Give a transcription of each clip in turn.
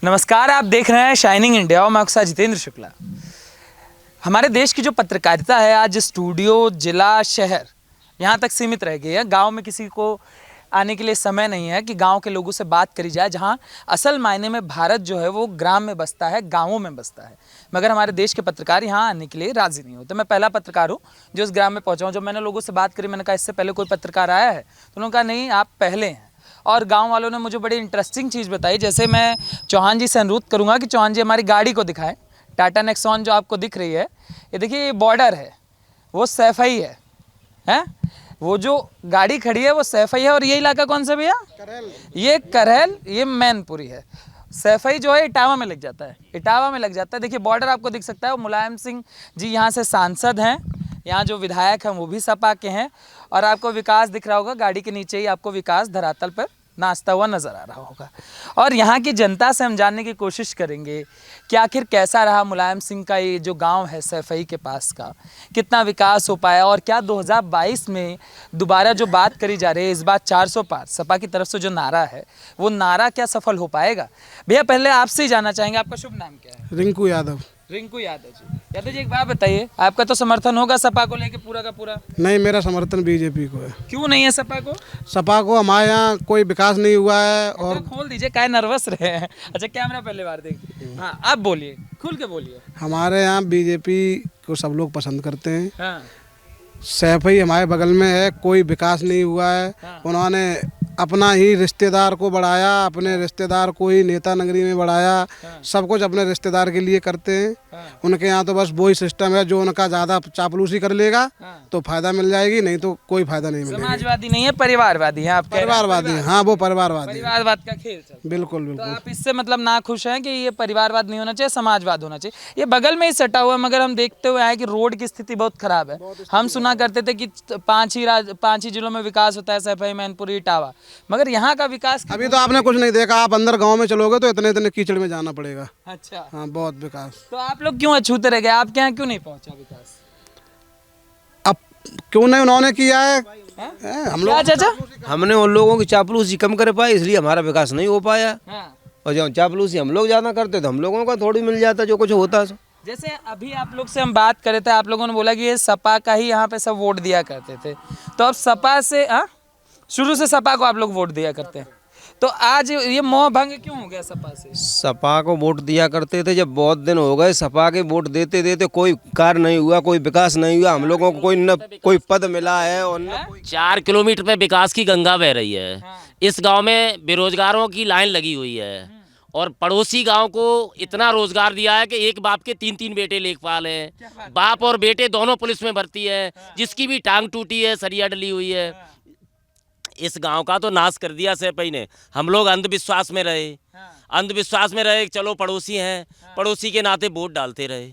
नमस्कार, आप देख रहे हैं शाइनिंग इंडिया और मैं आपके साथ जितेंद्र शुक्ला। हमारे देश की जो पत्रकारिता है आज स्टूडियो, जिला, शहर यहाँ तक सीमित रह गई है। गांव में किसी को आने के लिए समय नहीं है कि गांव के लोगों से बात करी जाए, जहां असल मायने में भारत जो है वो ग्राम में बसता है, गाँवों में बसता है। मगर हमारे देश के पत्रकार यहाँ आने के लिए राज़ी नहीं होते। मैं पहला पत्रकार हूँ जो उस ग्राम में पहुँचा हूँ। जब मैंने लोगों से बात करी, मैंने कहा इससे पहले कोई पत्रकार आया है, तो उन्होंने कहा नहीं, आप पहले हैं। और गांव वालों ने मुझे बड़ी इंटरेस्टिंग चीज़ बताई। जैसे मैं चौहान जी से अनुरोध करूंगा कि चौहान जी हमारी गाड़ी को दिखाएं। टाटा नेक्सॉन जो आपको दिख रही है, ये देखिए, ये बॉर्डर है, वो सैफई है, हैं? वो जो गाड़ी खड़ी है वो सैफई है। और ये इलाका कौन सा भैया? ये करहल, ये मैनपुरी है। सैफई जो है इटावा में लग जाता है, इटावा में लग जाता है। देखिए बॉर्डर आपको दिख सकता है। वो मुलायम सिंह जी यहाँ से सांसद हैं, यहाँ जो विधायक हैं वो भी सपा के हैं। और आपको विकास दिख रहा होगा, गाड़ी के नीचे ही आपको विकास धरातल पर नाचता हुआ नज़र आ रहा होगा। और यहाँ की जनता से हम जानने की कोशिश करेंगे कि आखिर कैसा रहा मुलायम सिंह का ये जो गांव है सैफई के पास का, कितना विकास हो पाया, और क्या 2022 में दोबारा जो बात करी जा रही है इस बार 400 पार सपा की तरफ से जो नारा है, वो नारा क्या सफल हो पाएगा? भैया पहले आपसे ही जानना चाहेंगे, आपका शुभ नाम क्या है? रिंकू यादव। रिंकू यादव जी। यादव जी एक बात बताइए, आपका तो समर्थन होगा सपा को लेके पूरा का पूरा? नहीं, मेरा समर्थन बीजेपी को है। क्यों नहीं है सपा को? सपा को हमारे यहाँ कोई विकास नहीं हुआ है। और खोल दीजिए, काय नर्वस रहे हैं? अच्छा, कैमरा पहले बार देखिए। हाँ, आप बोलिए, खुल के बोलिए। हमारे यहाँ बीजेपी को सब लोग पसंद करते हैं। हाँ, सैफई हमारे बगल में है, कोई विकास नहीं हुआ है। हाँ। उन्होंने अपना ही रिश्तेदार को बढ़ाया, अपने रिश्तेदार को ही नेता नगरी में बढ़ाया। हाँ। सब कुछ अपने रिश्तेदार के लिए करते हैं। हाँ। उनके यहाँ तो बस वही सिस्टम है, जो उनका ज़्यादा चापलूसी कर लेगा हाँ। तो फायदा मिल जाएगी, नहीं तो कोई फायदा नहीं मिलेगा। समाजवादी नहीं है, परिवारवादी है। आप कह रहे हैं? परिवारवादी, हाँ वो परिवारवादी है। परिवारवाद का खेल चल रहा है। बिल्कुल तो बिल्कुल। आप इससे मतलब ना खुश हैं कि ये परिवारवाद नहीं होना चाहिए, समाजवाद होना चाहिए? ये बगल में ही सटा हुआ है, मगर हम देखते हुए आए कि रोड की स्थिति बहुत खराब है। हम सुना करते थे कि 5 ही जिलों में विकास होता है, सैफई, मैनपुरी, इटावा, मगर यहाँ का विकास अभी तो आपने कुछ नहीं देखा। आप अंदर गांव में चलोगे तो इतने इतने कीचड़ में जाना पड़ेगा। अच्छा, हाँ, बहुत विकास। तो आप लोग क्यों अछूते रह गए? आपके यहाँ क्यों नहीं पहुँचा विकास? अब क्यों नहीं उन्होंने किया है? हम लोग क्या चाचा? हमने उन लोगों की चापलूसी कम कर पाई, इसलिए हमारा विकास नहीं हो पाया। हाँ। और जब चापलूसी हम लोग ज़्यादा करते तो हम लोगों का थोड़ी मिल जाता जो कुछ होता। जैसे अभी आप लोग से हम बात कर रहे थे, आप लोगों ने बोला कि ये सपा का ही यहाँ पे सब वोट दिया करते थे, तो अब सपा से शुरू से सपा को आप लोग वोट दिया करते हैं, तो आज ये मोह भंग क्यों हो गया सपा से? सपा को वोट दिया करते थे, जब बहुत दिन हो गए सपा के वोट देते देते कोई कार्य नहीं हुआ, कोई विकास नहीं हुआ। हम लोगों को कोई पद मिला है और न 4 किलोमीटर पे विकास की गंगा बह रही है। इस गांव में बेरोजगारों की लाइन लगी हुई है और पड़ोसी गांव को इतना रोजगार दिया है कि एक बाप के 3-3 बेटे लेखपाल हैं। बाप और बेटे दोनों पुलिस में भर्ती है, जिसकी भी टांग टूटी है, सरिया डली हुई है। इस गांव का तो नाश कर दिया सैफई ने। हम लोग अंधविश्वास में रहे, अंधविश्वास में रहे, चलो पड़ोसी हैं, पड़ोसी के नाते वोट डालते रहे।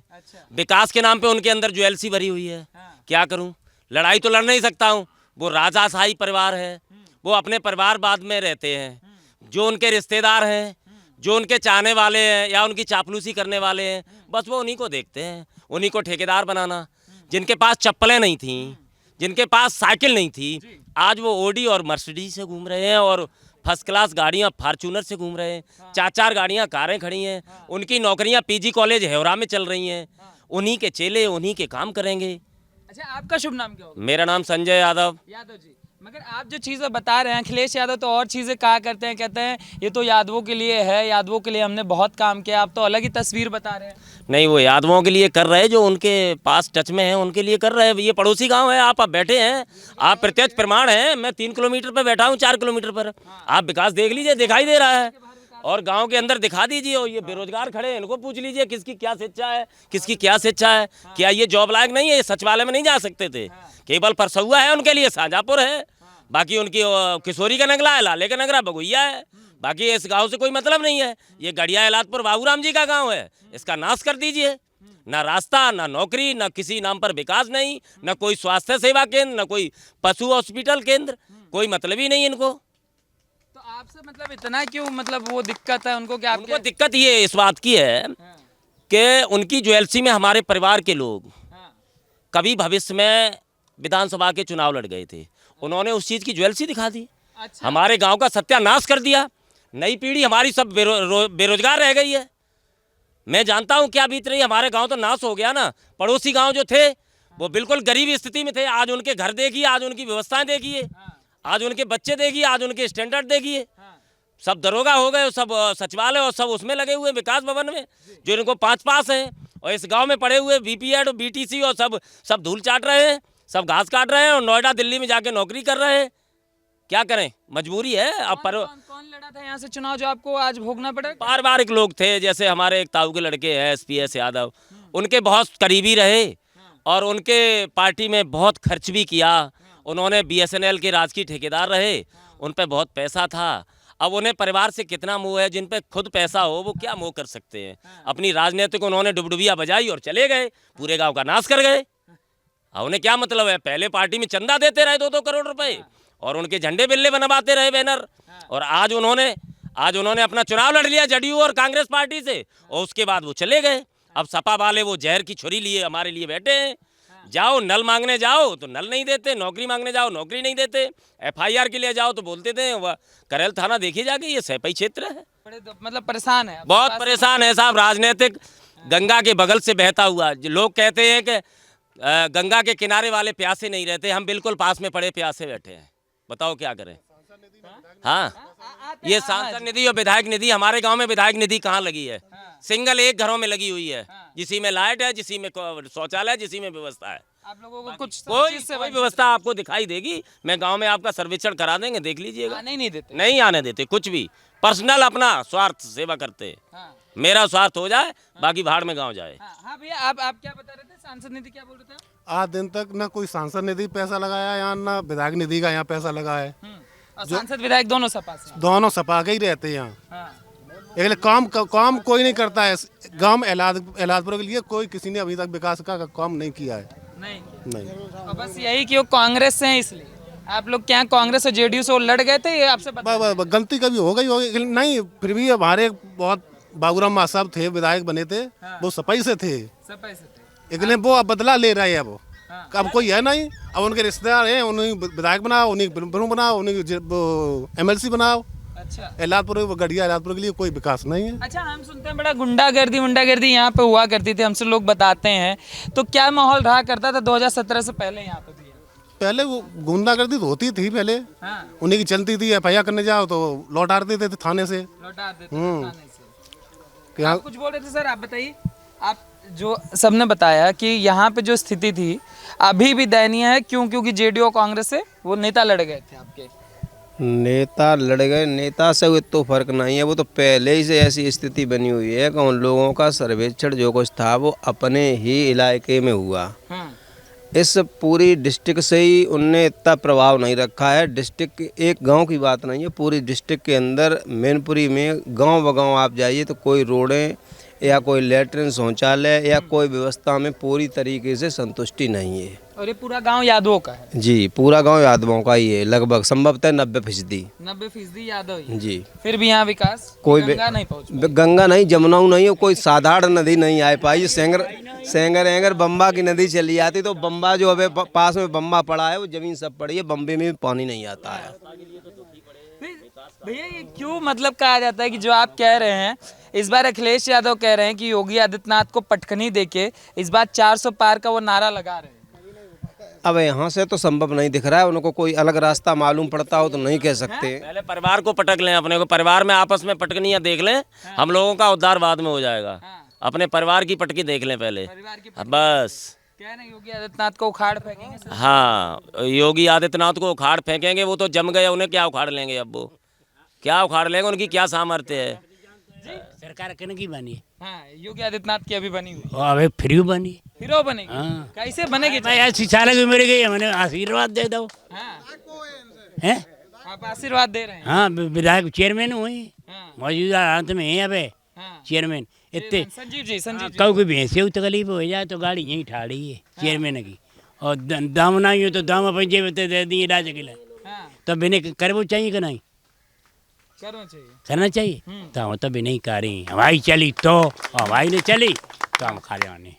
विकास के नाम पे उनके अंदर ज्वेलसी भरी हुई है। क्या करूं? लड़ाई तो लड़ नहीं सकता हूं। वो राजाशाही परिवार है, वो अपने परिवारवाद में रहते हैं। जो उनके रिश्तेदार हैं, जो उनके चाहने वाले हैं या उनकी चापलूसी करने वाले हैं, बस वो उन्हीं को देखते हैं, उन्हीं को ठेकेदार बनाना। जिनके पास चप्पलें नहीं थीं, जिनके पास साइकिल नहीं थी, आज वो ओडी और मर्सिडीज से घूम रहे हैं और फर्स्ट क्लास गाड़ियां फॉर्च्यूनर से घूम रहे हैं। 4-4 गाड़ियां, कारें खड़ी हैं। उनकी नौकरियां पीजी कॉलेज हेवरा में चल रही हैं। उन्हीं के चेले उन्हीं के काम करेंगे। अच्छा, आपका शुभ नाम क्या होगा? मेरा नाम संजय यादव। यादव जी। मगर आप जो चीज़ें बता रहे हैं, अखिलेश यादव तो और चीज़ें कहा करते हैं, कहते हैं ये तो यादवों के लिए है, यादवों के लिए हमने बहुत काम किया। आप तो अलग ही तस्वीर बता रहे हैं। नहीं, वो यादवों के लिए कर रहे हैं, जो उनके पास टच में है उनके लिए कर रहे हैं। ये पड़ोसी गांव है, आप बैठे हैं, आप प्रत्यक्ष प्रमाण हैं। मैं 3 किलोमीटर पर बैठा हूँ, 4 किलोमीटर पर। आप विकास देख लीजिए, दिखाई दे रहा है। और गांव के अंदर दिखा दीजिए। और ये बेरोजगार खड़े हैं, इनको पूछ लीजिए किसकी क्या शिक्षा है, किसकी क्या शिक्षा है। क्या ये जॉब लायक नहीं है? ये सचिवालय में नहीं जा सकते थे। केवल परसौआ है उनके लिए, शाहजहाँपुर है। बाकी उनकी किशोरी का नगला है, लाले का नगरा बगुइया है। बाकी इस गांव से कोई मतलब नहीं है। ये गढ़िया एलादपुर बाबूराम जी का गांव है, इसका नाश कर दीजिए। ना रास्ता, ना नौकरी, ना किसी नाम पर विकास नहीं, ना कोई स्वास्थ्य सेवा केंद्र, ना कोई पशु हॉस्पिटल केंद्र, कोई मतलब ही नहीं इनको। तो आपसे मतलब इतना क्यों, मतलब वो दिक्कत है उनको? क्या उनको दिक्कत ये इस बात की है कि उनकी ज्वेलसी में हमारे परिवार के लोग कभी भविष्य में विधानसभा के चुनाव लड़ गए थे, उन्होंने उस चीज़ की ज्वेलसी दिखा दी। अच्छा। हमारे गांव का सत्यानाश कर दिया। नई पीढ़ी हमारी सब बेरोजगार रह गई है। मैं जानता हूँ क्या बीत रही है। हमारे गांव तो नाश हो गया ना। पड़ोसी गांव जो थे वो बिल्कुल गरीब स्थिति में थे, आज उनके घर देखिए, आज उनकी व्यवस्थाएं देखिए, आज उनके बच्चे देखिए, आज उनके स्टैंडर्ड देखिए। सब दरोगा हो गए, सब सचिवालय और सब उसमें लगे हुए विकास भवन में, जो इनको 5 पास हैं। और इस गांव में पड़े हुए बीपीएड और बीटीसी और सब धूल चाट रहे हैं, सब घास काट रहे हैं और नोएडा दिल्ली में जाके नौकरी कर रहे हैं। क्या करें, मजबूरी है। अब कौन लड़ा था यहाँ से चुनाव जो आपको आज भोगना पड़ेगा? पारिवारिक लोग थे, जैसे हमारे एक ताऊ के लड़के हैं SPS यादव, उनके बहुत करीबी रहे और उनके पार्टी में बहुत खर्च भी किया। उन्होंने BSNL के राजकीय ठेकेदार रहे, उन पर बहुत पैसा था। अब उन्हें परिवार से कितना मोह है, जिन पे खुद पैसा हो वो क्या मोह कर सकते हैं। अपनी राजनीतिक उन्होंने डुबडुबिया बजाई और चले गए, पूरे गांव का नाश कर गए। अब उन्हें क्या मतलब है, पहले पार्टी में चंदा देते रहे 2-2 करोड़ रुपए और उनके झंडे बिल्ले बनवाते रहे बैनर, और आज उन्होंने अपना चुनाव लड़ लिया जदयू और कांग्रेस पार्टी से, और उसके बाद वो चले गए। अब सपा वाले वो जहर की छुरी लिए हमारे लिए बैठे हैं। जाओ नल मांगने जाओ तो नल नहीं देते, नौकरी मांगने जाओ नौकरी नहीं देते, FIR के लिए जाओ तो बोलते थे करेल थाना देखिए जाके, ये सैपई क्षेत्र है। मतलब परेशान है, बहुत परेशान है साहब। राजनीतिक गंगा के बगल से बहता हुआ, लोग कहते हैं कि गंगा के किनारे वाले प्यासे नहीं रहते, हम बिल्कुल पास में पड़े प्यासे बैठे हैं। बताओ क्या करें। हाँ, ये सांसद निधि और विधायक निधि, हमारे गांव में विधायक निधि कहाँ लगी है? सिंगल एक घरों में लगी हुई है, जिसी में लाइट है, जिसी में शौचालय है, जिसी में व्यवस्था है। आप लोगों को कुछ कोई व्यवस्था आपको दिखाई देगी। मैं गांव में आपका सर्वेक्षण करा देंगे, देख लीजिएगा। नहीं देते, नहीं आने देते कुछ भी। पर्सनल अपना स्वार्थ सेवा करते हैं। मेरा स्वार्थ हो जाए, बाकी भाड़ में गांव जाए। हाँ भैया, आप क्या बता रहे थे, सांसद निधि क्या बोल रहे थे? आज दिन तक ना कोई सांसद निधि पैसा लगाया यहाँ, ना विधायक निधि का यहाँ पैसा लगा है। और सांसद विधायक दोनों सपा से? दोनों सपा के ही रहते हैं यहाँ। एक काम कोई नहीं करता है गांव में। एलादपुर के लिए कोई किसी ने अभी तक विकास का काम नहीं किया है। नहीं। और बस यही कि वो कांग्रेस से हैं, इसलिए आप लोग क्या कांग्रेस और JDU से वो लड़ गए थे, ये आपसे गलती कभी हो गई होगी नहीं। फिर भी हमारे बहुत बाबूराम माँ साहब थे, विधायक बने थे, वो सपाई से थे, इसलिए वो अब बदला ले रहे हैं। वो अब कोई है नहीं, अब उनके रिश्तेदार हैं, उन्हें विधायक बनाओ, उन्हें बनाओ, उन्हें MLC बनाओ। अच्छा, एलादपुर गढ़िया एलादपुर के लिए कोई विकास नहीं है। अच्छा, हम सुनते हैं बड़ा गुंडागर्दी यहाँ पे हुआ करती थी, हमसे लोग बताते हैं, तो क्या माहौल रहा करता था 2017 से पहले यहाँ पे भी? पहले वो गुंडागर्दी तो होती थी पहले। उन्हीं की चलती थी। FIR करने जाओ तो लौटा देते थे थाने से। आप कुछ बोल रहे थे सर, आप बताइए। आप जो सबने बताया कि यहाँ पे जो स्थिति थी अभी भी दयनीय है, क्यों? क्योंकि JDU और कांग्रेस से वो नेता लड़ गए थे आपके। नेता लड़ गए, नेता से तो फर्क नहीं है। वो तो पहले ही से ऐसी स्थिति बनी हुई है कि उन लोगों का सर्वेक्षण जो कुछ था वो अपने ही इलाके में हुआ। इस पूरी डिस्ट्रिक्ट से ही उनने इतना प्रभाव नहीं रखा है। डिस्ट्रिक्ट एक गांव की बात नहीं है, पूरी डिस्ट्रिक्ट के अंदर मैनपुरी में गांव ब गांव आप जाइए तो कोई रोडें या कोई लैट्रिन शौचालय या कोई व्यवस्था में पूरी तरीके से संतुष्टि नहीं है। और ये पूरा गांव यादवों का है? जी, पूरा गांव यादवों का ही है, लगभग संभवतः 90%। 90% यादव ही? जी। फिर भी यहाँ विकास कोई गंगा नहीं पहुँच, गंगा नहीं, जमुना नहीं, कोई साधारण नदी नहीं आ पाई। सेंगर बम्बा की नदी चली आती तो बम्बा जो अभी पास में बम्बा पड़ा है वो जमीन सब पड़ी है, बम्बे में भी पानी नहीं आता है। भैया ये क्यों मतलब कहा जाता है कि जो आप कह रहे हैं, इस बार अखिलेश यादव कह रहे हैं कि योगी आदित्यनाथ को पटखनी देके इस बार 400 पार का वो नारा लगा रहे हैं? अब यहाँ से तो संभव नहीं दिख रहा है, उनको कोई अलग रास्ता मालूम पड़ता हो तो नहीं कह सकते। पहले परिवार को पटक लें, अपने को परिवार में आपस में पटकनियाँ देख लें, हम लोगों का उद्धार बाद में हो जाएगा। अपने परिवार की पटकी देख लें पहले, बस। क्या है ना, योगी आदित्यनाथ को उखाड़ फेंकेंगे सर? हाँ, योगी आदित्यनाथ को उखाड़ फेंकेंगे, वो तो जम गए, उन्हें क्या उखाड़ लेंगे? अब वो क्या उखाड़ लेंगे, उनकी क्या सामर्थ्य है? सरकार कन की बनी है? हाँ, योगी आदित्यनाथ की अभी बनी हुई अबे फ्री बनी, फिर बनेगी। हाँ। कैसे बनेगी? भाई ऐसी साल की उम्र गई, मैंने आशीर्वाद दे दो। हाँ, हैं? आप आशीर्वाद दे रहे हैं? हाँ, विधायक चेयरमैन हुई, हाँ। मौजूदा अंत में है अबे हाँ। चेयरमैन। इतने संजीव जी कऊ की भैंसे को तकलीफ हो जाए तो गाड़ी यहीं ठाड़ी है चेयरमैन की, और दाम नहीं हो तो दाम अपन जेब दे दिए इलाज के लिए। तो बिने करवो चाहिए कि नहीं? करना चाहिए। तो हम तो भी नहीं करें, हवाई चली तो हवाई ने चली तो हम खा जाने।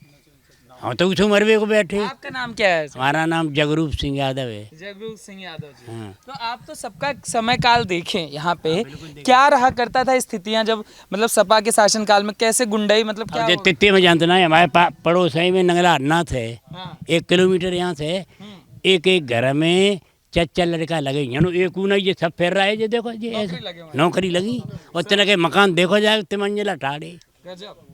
हम तो उस मरवे को बैठे। आपका नाम क्या है? हमारा नाम जगरूप सिंह यादव है। जगरूप सिंह यादव जी। हाँ। तो आप तो सबका समय काल देखें यहाँ पे, क्या रहा करता था स्थितियां जब मतलब सपा के शासन काल में, कैसे गुंडाई मतलब क्या? अब तित्ते में जानते ना है, हमारे पड़ोस है में नंगला नाथ है, हाँ। 1 किलोमीटर यहाँ से। एक एक घर में 4 लड़का लगे, एक नहीं ये सब फिर रहा है, ये देखो ये ऐसे नौकरी लगी। और तना के मकान देखो जाए, तिमंजिला ठाड़े, गजब।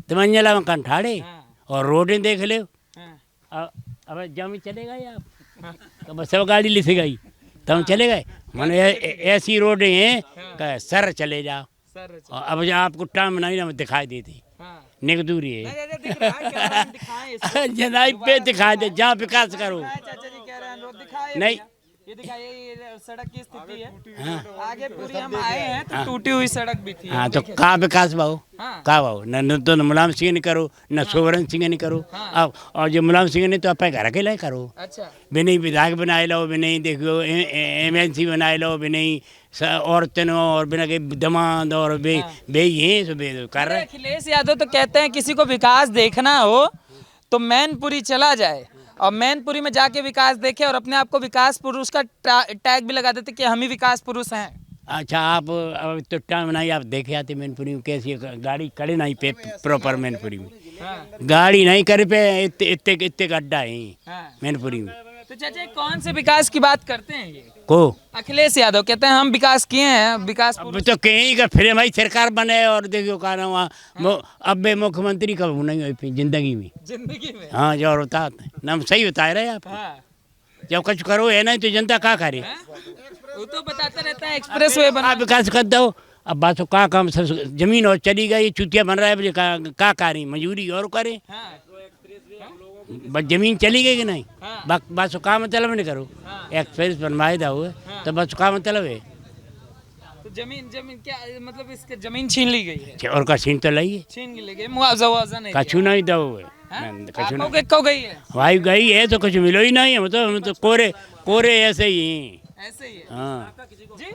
तिमंजिला मकान ठाड़े, हाँ। और रोडें देख ले। हाँ। अब जमी चले गए आप, तो बस सब गाड़ी लिख गई, तो हम चले गए। मैंने ऐसी रोडें हैं कि सर चले जाओ, सर और अब जहाँ आपको टाइम नहीं ना दिखाई देती, हाँ। निक दूरी है। दिख रहा है, क्या हम दिखाएं इसको? जनाई पे दिखा दे, जहाँ विकास करो। चाचा जी कह रहे हैं रोड दिखाए नहीं। ये दिखाइए, ये सड़क की स्थिति है। आगे पूरी हम आए हैं तो टूटी हुई सड़क भी थी। हाँ, तो का विकास भाव, हाँ। का भाव न तो मुलायम सिंह ने करो, न सोवरन सिंह ने करो। अब और जो मुलायम सिंह ने तो अपने घर के लिए करो, अच्छा। भी नहीं विधायक बनाए लो, भी नहीं देखो MNC बनाए लो, भी नहीं औरतन और बिना के दमाद और बे ये सब कर रहे। अखिलेश यादव तो कहते हैं किसी को विकास देखना हो तो मैनपुरी चला जाए, और मैनपुरी में जाके विकास देखे, और अपने आप को विकास पुरुष का टैग भी लगा देते कि हम ही विकास पुरुष हैं। अच्छा, आप अब तो टाइम नहीं, आप देखे आते मैनपुरी में कैसी गाड़ी खड़े नहीं पे प्रॉपर मैनपुरी में, गाड़ी नहीं करे पे, इतने गड्ढा है मैनपुरी में। तो चाचा कौन से विकास की बात करते हैं ये? को अखिलेश यादव कहते हैं हम विकास किए हैं, विकास अब तो कहीं का फिर हमारी सरकार बने, और देखियो कहा ना वहाँ अब बे मुख्यमंत्री कब नहीं हुई फिर जिंदगी में। जिंदगी में। हाँ, जो होता ना सही बता रहे आप। हाँ। जब कुछ करो है नहीं तो जनता क्या करे? वो तो बताता रहता है एक्सप्रेस वे बना। आप विकास कर दो, अब बात तो का काम, सब जमीन और चली गई, चुतिया बन रहा है, का करें, मजूरी और करें, हाँ। बस जमीन चली गई कि नहीं, हाँ। बस का मतलब नहीं करो। एक्सप्रेस बनवाए था हुए, तो बस का मतलब है। तो जमीन क्या मतलब, इसके जमीन छीन ली गई है? और का सीन तो लगी, छीन ली गई, मुआवजा नहीं दिया। कछु नहीं दो है, हाँ? कछु आपको नहीं क्यों गई है? भाई गई है तो कुछ मिलो ही नहीं है, हम तो कोरे ऐसे ही हैं। ऐसे ही है। हाँ, जी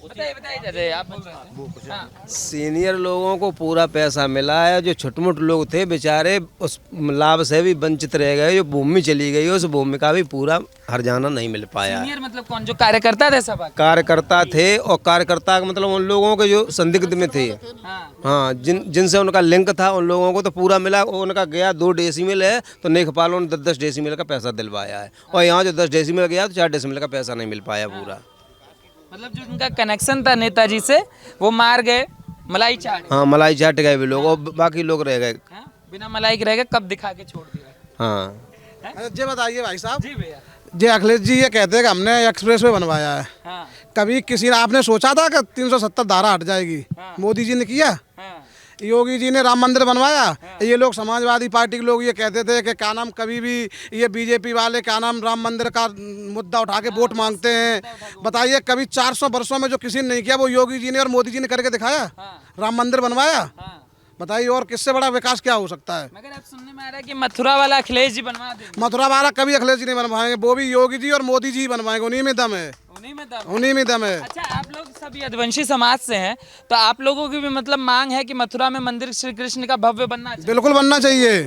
बताइए चाचा, आप बोल रहे थे। हाँ। सीनियर लोगों को पूरा पैसा मिला है, जो छोटे-मोटे लोग थे बेचारे उस लाभ से भी वंचित रह गए। जो भूमि चली गई उस भूमि का भी पूरा हर्जाना नहीं मिल पाया। सीनियर मतलब कौन? जो कार्यकर्ता थे सभा के? कार्यकर्ता थे, और कार्यकर्ता का मतलब उन लोगों के जो संदिग्ध में थे, हाँ। हाँ, जिनसे उनका लिंक था, उन लोगों को तो पूरा मिला। उनका गया 2 डेसीमिल है तो लेखपालों ने 10-10 डेसीमिल का पैसा दिलवाया है, और यहाँ जो 10 डेसीमिल गया तो 4 डेसीमिल का पैसा नहीं मिल पाया पूरा। मतलब जो उनका कनेक्शन था नेताजी से, वो मार गए, मलाई चाट। हाँ, मलाई चाट गए भी लोग, और बाकी लोग रह गए। हाँ? बिना मलाई के रह गए, कब दिखा के छोड़ दिया? हाँ। अच्छा, ये बताइए भाई साहब, जी भैया। ये अखिलेश जी ये कहते हैं कि हमने एक्सप्रेस वे बनवाया है। हाँ। कभी किसी ने आपने सोचा था कि 370 धारा हट जाएगी? हाँ। मोदी जी ने किया, हाँ। योगी जी ने राम मंदिर बनवाया। ये लोग समाजवादी पार्टी के लोग ये कहते थे कि क्या नाम, कभी भी ये बीजेपी वाले क्या नाम राम मंदिर का मुद्दा उठा के वोट मांगते हैं। बताइए, कभी 400 वर्षों में जो किसी ने नहीं किया वो योगी जी ने और मोदी जी ने करके दिखाया। राम मंदिर बनवाया। बताइए, और किससे बड़ा विकास क्या हो सकता है? मगर अब सुनने में आ रहा है कि मथुरा वाला अखिलेश जी बनवा देंगे। मथुरा वाला कभी अखिलेश जी नहीं बनवाएंगे, वो भी योगी जी और मोदी जी बनवाएंगे। उन्हीं में दम है, उन्हीं में दम। उन्हीं में दम है। अच्छा, आप लोग सब यदुवंशी समाज से हैं, तो आप लोगों की भी मतलब मांग है कि मथुरा में मंदिर श्री कृष्ण का भव्य बनना चाहिए? बिल्कुल बनना चाहिए,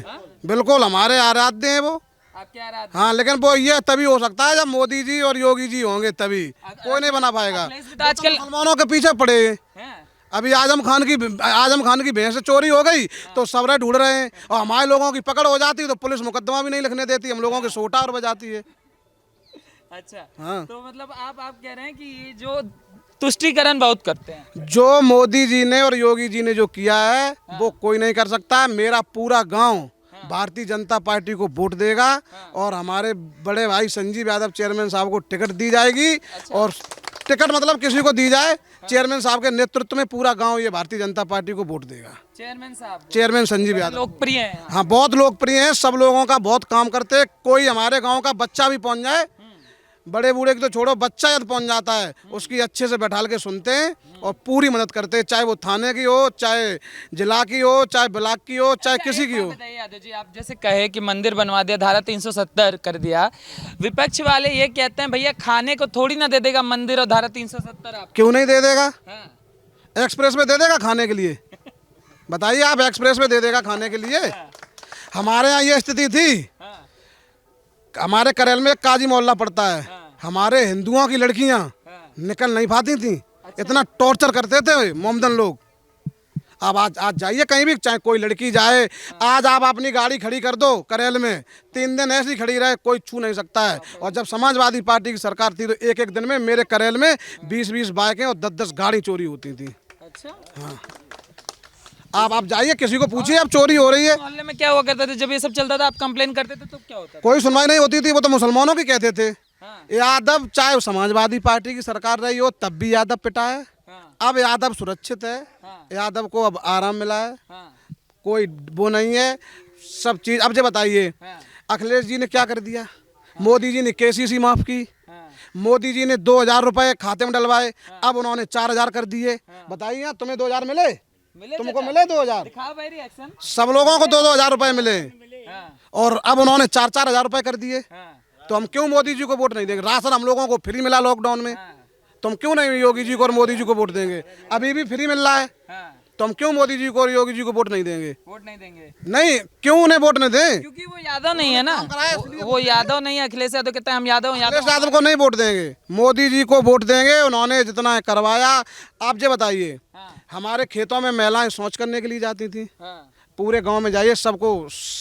बिल्कुल हमारे आराध्य हैं वो। आपके आराध्य? हाँ, लेकिन वो ये तभी हो सकता है जब मोदी जी और योगी जी होंगे, तभी कोई नहीं बना पाएगा। अखिलेश भी तो आजकल मुसलमानों के पीछे पड़े हैं। अभी आजम खान की भैंस चोरी हो गई तो सबरे ढूंढ रहे हैं, और हमारे लोगों की पकड़ हो जाती है तो पुलिस मुकदमा भी नहीं लिखने देती, हम लोगों के सोटा और बजाती है। अच्छा। हाँ। तो मतलब आप कह रहे हैं कि ये जो तुष्टीकरण बहुत करते हैं, जो मोदी जी ने और योगी जी ने जो किया है वो कोई नहीं कर सकता। मेरा पूरा गांव भारतीय जनता पार्टी को वोट देगा, और हमारे बड़े भाई संजीव यादव चेयरमैन साहब को टिकट दी जाएगी। और टिकट मतलब किसी को दी जाए, चेयरमैन साहब के नेतृत्व में पूरा गांव ये भारतीय जनता पार्टी को वोट देगा। चेयरमैन साहब चेयरमैन संजीव यादव लोकप्रिय हैं। हाँ, बहुत लोकप्रिय हैं, सब लोगों का बहुत काम करते हैं। कोई हमारे गांव का बच्चा भी पहुंच जाए, बड़े बूढ़े की तो छोड़ो, बच्चा यदि पहुंच जाता है उसकी अच्छे से बैठाल के सुनते हैं और पूरी मदद करते हैं, चाहे वो थाने की हो, चाहे जिला की हो, चाहे ब्लॉक की हो, चाहे किसी की हो। बताइए यादव जी, आप जैसे कहे कि मंदिर बनवा दिया, धारा 370 कर दिया, विपक्ष वाले ये कहते हैं भैया खाने को थोड़ी ना दे देगा मंदिर और धारा 370 आप। क्यों नहीं दे देगा? हाँ। एक्सप्रेस में दे देगा खाने के लिए। बताइए, आप एक्सप्रेस में दे देगा खाने के लिए? हमारे यहाँ ये स्थिति थी, हमारे करेल में एक काजी मोहल्ला पड़ता है, हमारे हिंदुओं की लड़कियां निकल नहीं पाती थी, इतना टॉर्चर करते थे मोमदन लोग। अब आज जाइए कहीं भी, चाहे कोई लड़की जाए, आज आप अपनी गाड़ी खड़ी कर दो करेल में, 3 दिन ऐसी खड़ी रहे, कोई छू नहीं सकता है। और जब समाजवादी पार्टी की सरकार थी तो एक एक दिन में मेरे करेल में 20-20 बाइकें और 10-10 गाड़ी चोरी होती थी। अच्छा, हाँ, आप जाइए किसी को पूछिए, अब चोरी हो रही है। मोहल्ले में क्या हुआ करता था जब ये सब चलता था? आप कंप्लेन करते थे तो क्या होता था? कोई सुनवाई नहीं होती थी, वो तो मुसलमानों की कहते थे। हाँ। यादव चाहे समाजवादी पार्टी की सरकार रही हो तब भी यादव पिटा है। हाँ। अब यादव सुरक्षित है, हाँ। यादव को अब आराम मिला है, हाँ। कोई वो नहीं है, सब चीज। अब जो बताइए, हाँ। अखिलेश जी ने क्या कर दिया? मोदी जी ने KCC माफ की, हाँ। मोदी जी ने 2000 रुपए खाते में डलवाए, अब उन्होंने 4000 कर दिए। बताइए तुम्हें 2000 मिले? तुमको चाचा? मिले 2000? दिखाओ भाई रिएक्शन। सब लोगों को 2-2 हजार रुपए मिले, हाँ। और अब उन्होंने 4-4 हजार रुपए कर दिए। हाँ। तो हम क्यों मोदी जी को वोट नहीं देंगे? राशन हम लोगों को फ्री मिला लॉकडाउन में, हाँ। तो हम क्यों नहीं योगी जी को और मोदी जी को वोट देंगे? अभी भी फ्री मिल रहा है, हाँ। तो हम क्यों मोदी जी को और योगी जी को वोट नहीं देंगे? वोट नहीं देंगे नहीं, क्यों उन्हें वोट नहीं दें? क्योंकि वो यादव नहीं है ना, वो यादव नहीं है। अखिलेश यादव कहते हैं हम यादव हैं, अखिलेश यादव को नहीं वोट देंगे, मोदी जी को वोट देंगे। उन्होंने जितना करवाया। आप जो बताइए, हाँ। हमारे खेतों में महिलाएं शौच करने के लिए जाती थी, हाँ। पूरे गांव में जाइए, सबको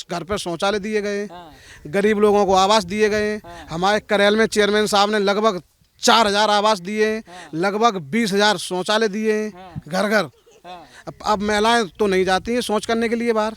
घर पर शौचालय दिए गए, हाँ। गरीब लोगों को आवास दिए गए। हमारे करेल में चेयरमैन साहब ने लगभग 4000 आवास दिए, लगभग 20,000 शौचालय दिए घर घर। हाँ। अब महिलाएं तो नहीं जाती हैं शौच करने के लिए बाहर।